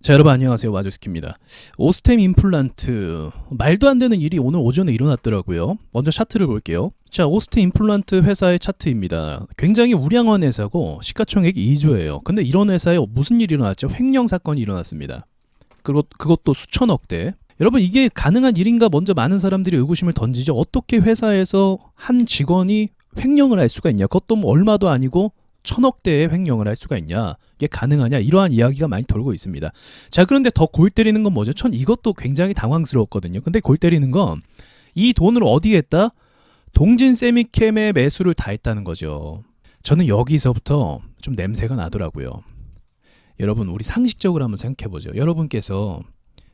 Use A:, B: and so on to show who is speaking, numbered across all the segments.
A: 자, 여러분 안녕하세요. 와주스키입니다. 오스템 임플란트, 말도 안 되는 일이 오늘 오전에 일어났더라고요. 먼저 차트를 볼게요. 자, 오스템 임플란트 회사의 차트입니다. 굉장히 우량한 회사고 시가총액이 2조예요. 근데 이런 회사에 무슨 일이 일어났죠? 횡령 사건이 일어났습니다. 그것도 수천억대. 여러분, 이게 가능한 일인가 먼저 많은 사람들이 의구심을 던지죠. 어떻게 회사에서 한 직원이 횡령을 할 수가 있냐? 그것도 뭐 얼마도 아니고 천억대의 횡령을 할 수가 있냐? 이게 가능하냐? 이러한 이야기가 많이 돌고 있습니다. 자, 그런데 더 골 때리는 건 뭐죠? 전 이것도 굉장히 당황스러웠거든요. 근데 골 때리는 건 이 돈을 어디에 했다? 동진 세미캠의 매수를 다 했다는 거죠. 저는 여기서부터 좀 냄새가 나더라고요. 여러분, 우리 상식적으로 한번 생각해보죠. 여러분께서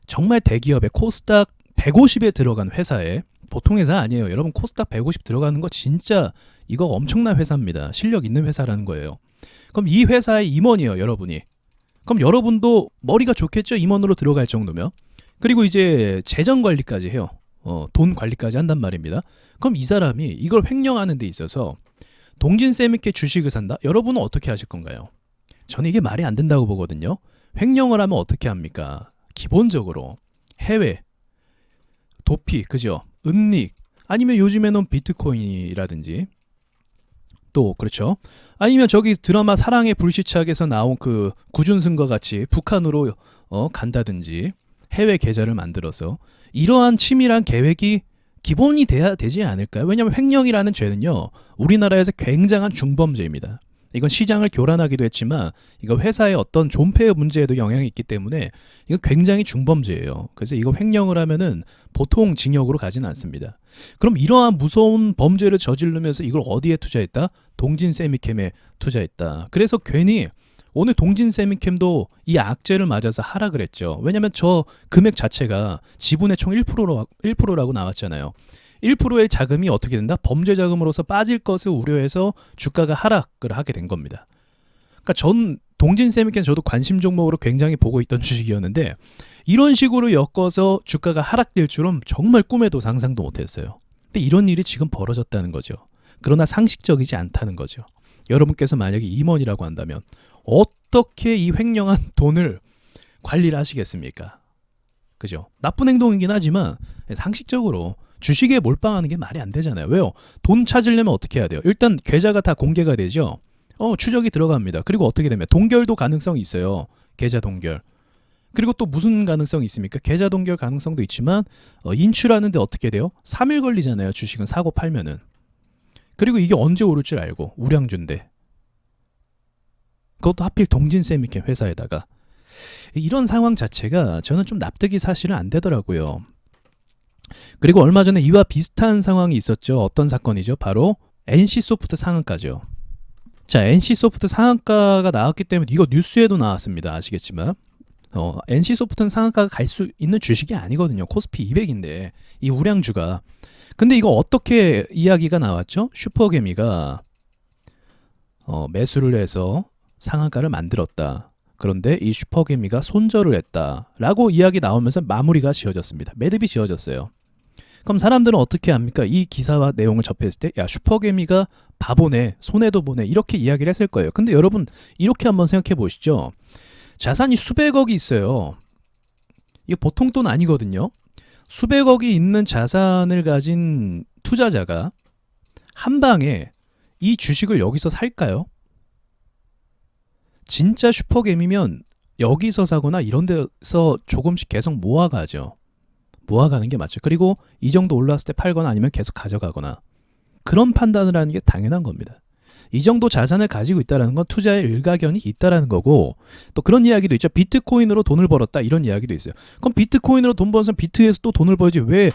A: 정말 대기업의 코스닥 150에 들어간 회사에, 보통 회사 아니에요. 여러분, 코스닥 150 들어가는 거 진짜 이거 엄청난 회사입니다. 실력 있는 회사라는 거예요. 그럼 이 회사의 임원이에요, 여러분이. 그럼 여러분도 머리가 좋겠죠? 임원으로 들어갈 정도면. 그리고 이제 재정 관리까지 해요. 돈 관리까지 한단 말입니다. 그럼 이 사람이 이걸 횡령하는 데 있어서 동진세미케 주식을 산다? 여러분은 어떻게 하실 건가요? 저는 이게 말이 안 된다고 보거든요. 횡령을 하면 어떻게 합니까? 기본적으로 해외, 도피, 그죠? 은닉, 아니면 요즘에는 비트코인이라든지, 또 그렇죠. 아니면 저기 드라마 사랑의 불시착에서 나온 그 구준승과 같이 북한으로 간다든지, 해외 계좌를 만들어서 이러한 치밀한 계획이 기본이 돼야 되지 않을까요? 왜냐하면 횡령이라는 죄는요, 우리나라에서 굉장한 중범죄입니다. 이건 시장을 교란하기도 했지만 이거 회사의 어떤 존폐의 문제에도 영향이 있기 때문에 이거 굉장히 중범죄예요. 그래서 이거 횡령을 하면은 보통 징역으로 가지는 않습니다. 그럼 이러한 무서운 범죄를 저지르면서 이걸 어디에 투자했다? 동진세미캠에 투자했다. 그래서 괜히 오늘 동진세미캠도 이 악재를 맞아서 하락을 했죠. 왜냐하면 저 금액 자체가 지분의 총 1%라고 나왔잖아요. 1%의 자금이 어떻게 된다? 범죄 자금으로서 빠질 것을 우려해서 주가가 하락을 하게 된 겁니다. 그러니까 전 동진세미캠 저도 관심 종목으로 굉장히 보고 있던 주식이었는데 이런 식으로 엮어서 주가가 하락될 줄은 정말 꿈에도 상상도 못했어요. 근데 이런 일이 지금 벌어졌다는 거죠. 그러나 상식적이지 않다는 거죠. 여러분께서 만약에 임원이라고 한다면 어떻게 이 횡령한 돈을 관리를 하시겠습니까? 그죠? 나쁜 행동이긴 하지만 상식적으로 주식에 몰빵하는 게 말이 안 되잖아요. 왜요? 돈 찾으려면 어떻게 해야 돼요? 일단 계좌가 다 공개가 되죠. 추적이 들어갑니다. 그리고 어떻게 되면 동결도 가능성이 있어요. 계좌 동결. 그리고 또 무슨 가능성이 있습니까? 계좌 동결 가능성도 있지만 인출하는데 어떻게 돼요? 3일 걸리잖아요. 주식은 사고 팔면은. 그리고 이게 언제 오를 줄 알고 우량주인데. 그것도 하필 동진세미캠 회사에다가. 이런 상황 자체가 저는 좀 납득이 사실은 안 되더라고요. 그리고 얼마 전에 이와 비슷한 상황이 있었죠. 어떤 사건이죠? 바로 NC소프트 상한가죠. 자, NC소프트 상한가가 나왔기 때문에 이거 뉴스에도 나왔습니다. 아시겠지만 NC소프트는 상한가가 갈 수 있는 주식이 아니거든요. 코스피 200인데 이 우량주가. 근데 이거 어떻게 이야기가 나왔죠? 슈퍼개미가 매수를 해서 상한가를 만들었다. 그런데 이 슈퍼개미가 손절을 했다라고 이야기 나오면서 마무리가 지어졌습니다. 매듭이 지어졌어요. 그럼 사람들은 어떻게 합니까? 이 기사와 내용을 접했을 때 야, 슈퍼개미가 바보네, 손해도 보네, 이렇게 이야기를 했을 거예요. 근데 여러분, 이렇게 한번 생각해 보시죠. 자산이 수백억이 있어요. 이게 보통 돈 아니거든요. 수백억이 있는 자산을 가진 투자자가 한 방에 이 주식을 여기서 살까요? 진짜 슈퍼개미면 여기서 사거나 이런 데서 조금씩 계속 모아가죠. 모아가는 게 맞죠. 그리고 이 정도 올랐을 때 팔거나 아니면 계속 가져가거나, 그런 판단을 하는 게 당연한 겁니다. 이 정도 자산을 가지고 있다는 건 투자에 일가견이 있다는 거고, 또 그런 이야기도 있죠. 비트코인으로 돈을 벌었다, 이런 이야기도 있어요. 그럼 비트코인으로 돈 버는 사람 비트에서 또 돈을 벌지 왜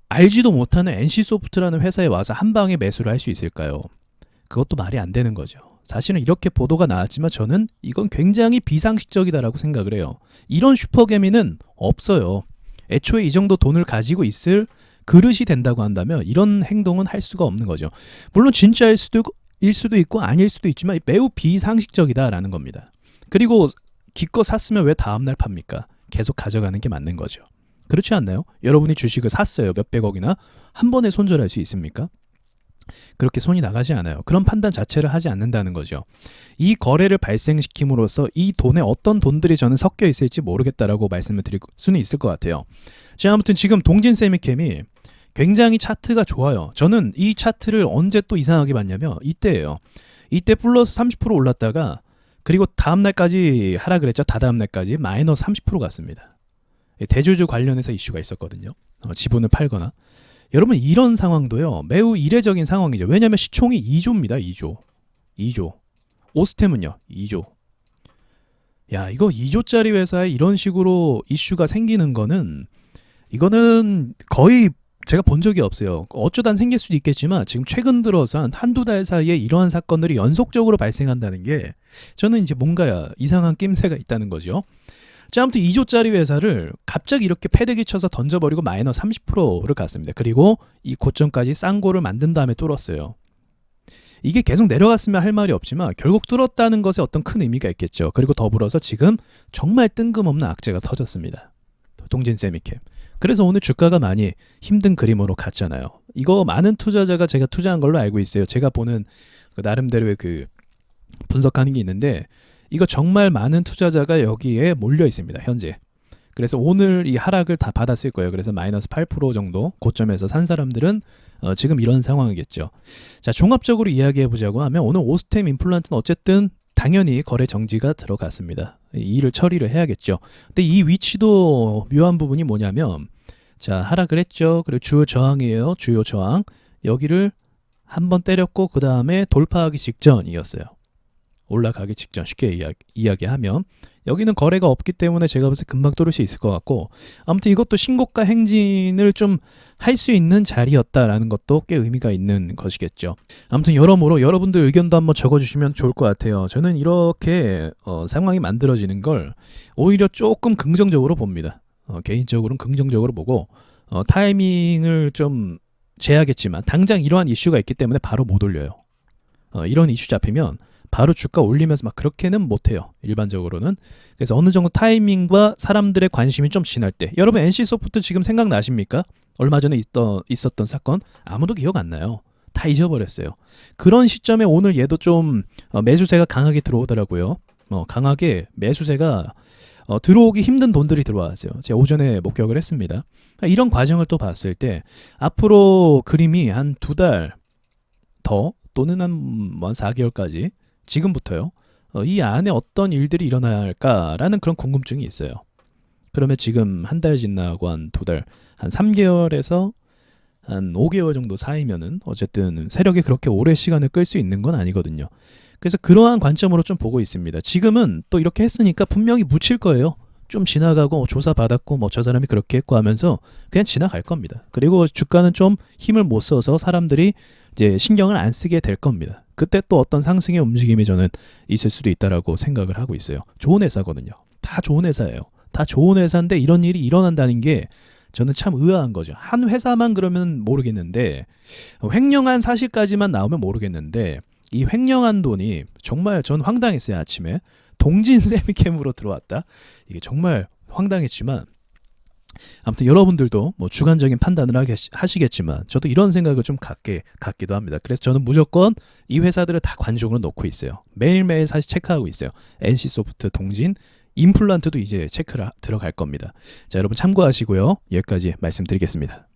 A: 알지도 못하는 NC소프트라는 회사에 와서 한 방에 매수를 할 수 있을까요? 그것도 말이 안 되는 거죠. 사실은 이렇게 보도가 나왔지만 저는 이건 굉장히 비상식적이다라고 생각을 해요. 이런 슈퍼개미는 없어요. 애초에 이 정도 돈을 가지고 있을 그릇이 된다고 한다면 이런 행동은 할 수가 없는 거죠. 물론 진짜일 수도 있고 아닐 수도 있지만 매우 비상식적이다라는 겁니다. 그리고 기껏 샀으면 왜 다음날 팝니까? 계속 가져가는 게 맞는 거죠. 그렇지 않나요? 여러분이 주식을 샀어요. 몇백억이나. 한 번에 손절할 수 있습니까? 그렇게 손이 나가지 않아요. 그런 판단 자체를 하지 않는다는 거죠. 이 거래를 발생시킴으로써 이 돈에 어떤 돈들이 저는 섞여 있을지 모르겠다라고 말씀을 드릴 수는 있을 것 같아요. 자, 아무튼 지금 동진 세미캠이 굉장히 차트가 좋아요. 저는 이 차트를 언제 또 이상하게 봤냐면 이때예요. 이때 플러스 30% 올랐다가 그리고 다음날까지 하락을 했죠. 다다음날까지 마이너스 30% 갔습니다. 대주주 관련해서 이슈가 있었거든요. 지분을 팔거나. 여러분 이런 상황도요. 매우 이례적인 상황이죠. 왜냐하면 시총이 2조입니다. 2조. 오스템은요. 2조. 야, 이거 2조짜리 회사에 이런 식으로 이슈가 생기는 거는 이거는 거의 제가 본 적이 없어요. 어쩌다 생길 수도 있겠지만 지금 최근 들어서 한두 달 사이에 이러한 사건들이 연속적으로 발생한다는 게 저는 이제 뭔가 이상한 낌새가 있다는 거죠. 자, 아무튼 2조짜리 회사를 갑자기 이렇게 패대기 쳐서 던져버리고 마이너스 30%를 갔습니다. 그리고 이 고점까지 쌍고를 만든 다음에 뚫었어요. 이게 계속 내려갔으면 할 말이 없지만 결국 뚫었다는 것에 어떤 큰 의미가 있겠죠. 그리고 더불어서 지금 정말 뜬금없는 악재가 터졌습니다. 동진 세미캠. 그래서 오늘 주가가 많이 힘든 그림으로 갔잖아요. 이거 많은 투자자가 제가 투자한 걸로 알고 있어요. 제가 보는 나름대로의 그 분석하는 게 있는데 이거 정말 많은 투자자가 여기에 몰려 있습니다. 현재. 그래서 오늘 이 하락을 다 받았을 거예요. 그래서 마이너스 8% 정도 고점에서 산 사람들은 지금 이런 상황이겠죠. 자, 종합적으로 이야기해 보자고 하면 오늘 오스템 임플란트는 어쨌든 당연히 거래 정지가 들어갔습니다. 이 일을 처리를 해야겠죠. 근데 이 위치도 묘한 부분이 뭐냐면 자, 하락을 했죠. 그리고 주요 저항이에요. 주요 저항. 여기를 한번 때렸고 그 다음에 돌파하기 직전이었어요. 올라가기 직전 쉽게 이야기하면 여기는 거래가 없기 때문에 제가 봤을 때 금방 뚫을 수 있을 것 같고 아무튼 이것도 신고가 행진을 좀 할 수 있는 자리였다라는 것도 꽤 의미가 있는 것이겠죠. 아무튼 여러모로 여러분들 의견도 한번 적어주시면 좋을 것 같아요. 저는 이렇게 상황이 만들어지는 걸 오히려 조금 긍정적으로 봅니다. 개인적으로는 긍정적으로 보고 타이밍을 좀 재야겠지만 당장 이러한 이슈가 있기 때문에 바로 못 올려요. 이런 이슈 잡히면 바로 주가 올리면서 막 그렇게는 못해요. 일반적으로는. 그래서 어느 정도 타이밍과 사람들의 관심이 좀 지날 때 여러분 NC소프트 지금 생각나십니까? 얼마 전에 있었던 사건 아무도 기억 안 나요. 다 잊어버렸어요. 그런 시점에 오늘 얘도 좀 매수세가 강하게 들어오더라고요. 강하게 매수세가 들어오기 힘든 돈들이 들어왔어요. 제가 오전에 목격을 했습니다. 이런 과정을 또 봤을 때 앞으로 그림이 한 2달 더 또는 한 4개월까지 지금부터요. 이 안에 어떤 일들이 일어날까라는 그런 궁금증이 있어요. 그러면 지금 한 달 지나고 한 2달, 한 3개월에서 한 5개월 정도 사이면은 어쨌든 세력이 그렇게 오래 시간을 끌 수 있는 건 아니거든요. 그래서 그러한 관점으로 좀 보고 있습니다. 지금은 또 이렇게 했으니까 분명히 묻힐 거예요. 좀 지나가고 조사 받았고 뭐 저 사람이 그렇게 했고 하면서 그냥 지나갈 겁니다. 그리고 주가는 좀 힘을 못 써서 사람들이 이제 신경을 안 쓰게 될 겁니다. 그때 또 어떤 상승의 움직임이 저는 있을 수도 있다라고 생각을 하고 있어요. 좋은 회사거든요. 다 좋은 회사예요. 다 좋은 회사인데 이런 일이 일어난다는 게 저는 참 의아한 거죠. 한 회사만 그러면 모르겠는데 횡령한 사실까지만 나오면 모르겠는데 이 횡령한 돈이 정말 전 황당했어요. 아침에 동진 세미캠으로 들어왔다. 이게 정말 황당했지만 아무튼 여러분들도 뭐 주관적인 판단을 하시겠지만 저도 이런 생각을 좀 갖기도 합니다. 그래서 저는 무조건 이 회사들을 다 관종으로 놓고 있어요. 매일매일 사실 체크하고 있어요. NC소프트, 동진, 임플란트도 이제 체크를 들어갈 겁니다. 자, 여러분 참고하시고요. 여기까지 말씀드리겠습니다.